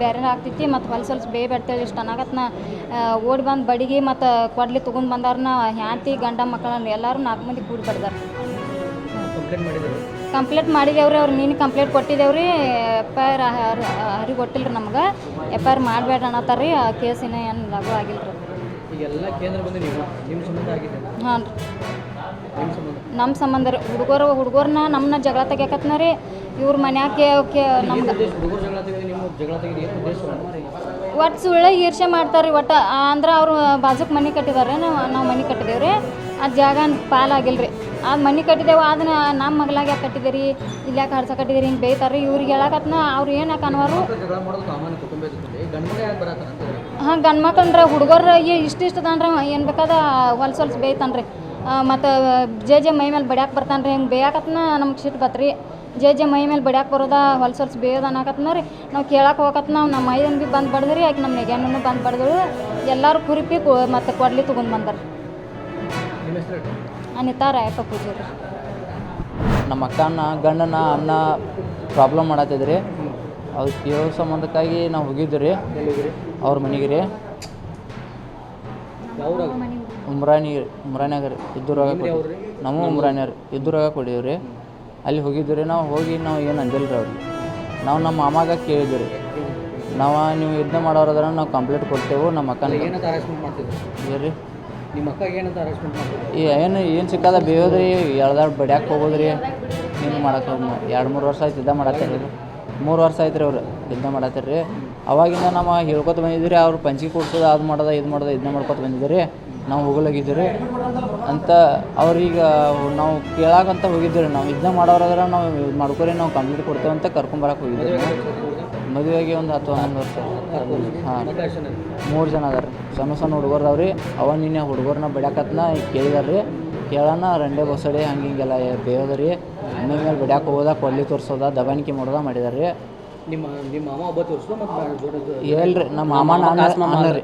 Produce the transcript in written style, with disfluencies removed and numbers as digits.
ಬೇರೆ ಆಗ್ತೈತಿ ಮತ್ತು ಹೊಲ್ಸೊಲ್ಸ್ ಬೇಯ್ಬೇಡ್ತೇಳಿ ಇಷ್ಟು ಅನ್ನಕತ್ನ ಓಡಿ ಬಂದು ಬಡಿಗೆ ಮತ್ತು ಕೊಡ್ಲಿ ತೊಗೊಂಡು ಬಂದಾರನ್ನ ಹ್ಯಾಂತಿ ಗಂಡ ಮಕ್ಕಳನ್ನ ಎಲ್ಲರೂ 4 ಮಂದಿ ಕೂಡಿ ಬಡ್ದಾರ. ಕಂಪ್ಲೇಂಟ್ ಮಾಡಿದೇವ್ರಿ. ಅವ್ರು ನೀನು ಕಂಪ್ಲೇಂಟ್ ಕೊಟ್ಟಿದ್ದೇವ್ರಿ. FIR ಹರಿಗೆ ಕೊಟ್ಟಿಲ್ರಿ ನಮ್ಗೆ. FIR ಮಾಡಬೇಡ ಅನ್ನತ್ತಾರ ರೀ. ಆ ಕೇಸಿನ ಏನು ಲಘು ಆಗಿಲ್ಲ ರೀ. ಹಾಂ ರೀ, ನಮ್ಮ ಸಂಬಂಧ ರೀ. ಹುಡುಗರನ್ನ ನಮ್ಮನ್ನ ಜಗಳ ತೆಗಿಯಕತ್ನ ರೀ. ಇವ್ರ ಮನ್ಯಾಗ ನಮ್ಗೆ ಒಟ್ಟು ಸುಳ್ಳು ಈರ್ಷೆ ಮಾಡ್ತಾರೆ ರೀ. ಒಟ್ಟು ಅಂದ್ರೆ ಅವ್ರು ಬಾಜುಕ್ ಮನೆ ಕಟ್ಟಿದಾರೆ, ನಾವು ಮನೆ ಕಟ್ಟಿದೇವೆ ರೀ. ಆ ಜಾಗ ಪಾಲಾಗಿಲ್ಲ ರೀ. ಅದು ಮನೆ ಕಟ್ಟಿದ್ದೇವೆ, ಅದನ್ನ ನಮ್ಮ ಮಗ್ಲಾಗ ಯಾಕೆ ಕಟ್ಟಿದ್ದೀರಿ, ಇಲ್ಲಿ ಯಾಕೆ ಹಡ್ಸ ಕಟ್ಟಿದ್ದೀರಿ ಹಿಂಗೆ ಬೇಯ್ತಾರೆ. ಇವ್ರಿಗೆ ಹೇಳಕತ್ನ ಅವ್ರು ಏನು ಯಾಕೆ ಅನ್ವಾರು. ಹಾಂ, ಗಂಡು ಮಕ್ಕಳ್ರೆ ಹುಡುಗರು ಇಷ್ಟಿಷ್ಟದನ್ರಿ ಏನು ಬೇಕಾದ ಹೊಲ್ಸೊಲ್ಸ್ ಬೇಯ್ತಾನೆ ರೀ. ಮತ್ತು ಜೆ ಮೈ ಮೇಲೆ ಬಡ್ಯಾಕೆ ಬರ್ತಾನೆ ರೀ. ಹಿಂಗೆ ಬೇಯಾಕತ್ನ ನಮ್ಗೆ ಸಿಟ್ಟು ಬತ್ರಿ. ಜೆ ಮೈ ಮೇಲೆ ಬಡ್ಯಾಕೆ ಬರೋದ ಹೊಲ್ಸೊಲ್ಸ್ ಬೇಯೋದು ಅನ್ನಕತ್ನ ರೀ. ನಾವು ಕೇಳಕ್ಕೆ ಹೋಗಕತ್ ನಮ್ಮ ಮೈದನ್ ಭೀ ಬಂದು ಬಡ್ದ್ರಿ. ಆಕೆ ನಮ್ಮ ನೆಗೆಣ್ಣೂ ಬಂದು ಬಡ್ದಳು. ಎಲ್ಲರೂ ಕುರಿಪಿ ಮತ್ತು ಕೊಡ್ಲಿ ತೊಗೊಂಡು ಬಂದಾರೆ. ಅನಿತಾ ರಾಯಪ್ಪ ಪೂಜಾರಿ. ನಮ್ಮ ಅಕ್ಕನ ಗಂಡನ ಅನ್ನ ಪ್ರಾಬ್ಲಮ್ ಮಾಡತ್ತಿದ್ರಿ. ಅವ್ರು ಕೇಳೋ ಸಂಬಂಧಕ್ಕಾಗಿ ನಾವು ಹೋಗಿದ್ದು ರೀ ಅವ್ರ ಮನೆಗೆ ರೀ. ಉಮ್ರಾನ್ಯಾಗ ರೀ. ಇದ್ದೂರಾಗ ನಾವು ಉಮ್ರಾನ್ಯಾರ ಇದ್ದೂರಾಗ ಕೊಡೀವಿ ರೀ. ಅಲ್ಲಿ ಹೋಗಿದ್ದು ರೀ. ನಾವು ಹೋಗಿ ನಾವು ಏನು ಅಂದಿಲ್ಲ ರೀ ಅವ್ರಿಗೆ. ನಾವು ನಮ್ಮ ಮಾಮಾಗ ಕೇಳಿದ್ವಿ ರೀ. ನೀವು ಇದನ್ನ ಮಾಡೋರದ್ರ ನಾವು ಕಂಪ್ಲೇಂಟ್ ಕೊಡ್ತೇವೆ. ನಮ್ಮ ಅಕ್ಕನ ರೀ ನಿಮ್ಮ ಅಕ್ಕ ಏನಂತ ಅರೆಸ್ಟ್ಮೆಂಟ್ ಮಾಡ್ತೀವಿ ಏನು ಸಿಕ್ಕದ ಬೇಯೋದ್ರಿ. ಎಳ್ದಾಡ್ ಬಡ್ಯಾಕೆ ಹೋಗೋದ್ರಿ. ಹಿಂಗೆ ಮಾಡಕ್ಕೆ 2-3 ವರ್ಷ ಆಯ್ತು ಯುದ್ಧ ಮಾಡತ್ತೀರಿ. 3 ವರ್ಷ ಆಯ್ತು ರೀ ಅವ್ರು ಯುದ್ಧ ಮಾಡತ್ತೀರಿ. ಅವಾಗಿಂದ ನಾವು ಹೇಳ್ಕೊತ ಬಂದಿದ್ವಿ ರೀ. ಅವ್ರು ಪಂಚಿಗೆ ಕೊಡ್ಸೋದು ಅದು ಮಾಡೋದ ಇದು ಮಾಡೋದ ಇದನ್ನ ಮಾಡ್ಕೊತ ಬಂದಿದ್ವಿ ರೀ. ನಾವು ಹೋಗಲಾಗಿದ್ವಿ ರೀ ಅಂತ ಅವ್ರೀಗ ನಾವು ಕೇಳಾಕಂತ ಹೋಗಿದ್ವಿ ರೀ. ನಾವು ಇದನ್ನ ಮಾಡೋರಾದ್ರೆ ನಾವು ಇದು ಮಾಡ್ಕೊರಿ, ನಾವು ಕಂಪ್ಲೀಟ್ ಕೊಡ್ತೇವೆ ಅಂತ ಕರ್ಕೊಂಬರಕ್ಕೆ ಹೋಗಿದ್ವಿ ರೀ. ಮದುವೆಗೆ ಒಂದು 10-11 ವರ್ಷ. ಹಾಂ, 3 ಜನ ಅದಾರ ರೀ. ಸಣ್ಣ ಹುಡುಗರ್ದವ್ರಿ. ನಿನ್ನೆ ಹುಡುಗರನ್ನ ಬಡ್ಯಾಕತ್ನ ಕೇಳಿದಾರೆ ರೀ. ಕೇಳೋಣ ರಂಡೆ ಬಸಡಿ ಹಂಗೆ ಹಿಂಗೆಲ್ಲ ಬೇಯೋದ ರೀ. ಮನೆ ಮೇಲೆ ಬಡ್ಯಾಕೆ ಹೋಗೋದ, ಕೊಡ್ಲಿ ತೋರಿಸೋದ, ದಬಾಣಿಕೆ ಮಾಡೋದ ಮಾಡಿದಾರೆ ರೀ. ನಿಮ್ಮ ಮಾಮ ಒಬ್ಬ ತೋರಿಸೋದು ಮತ್ತು ಹೇಳ್ರಿ ನಮ್ಮ ಮಾಮ ಅಣ್ಣ ರೀ.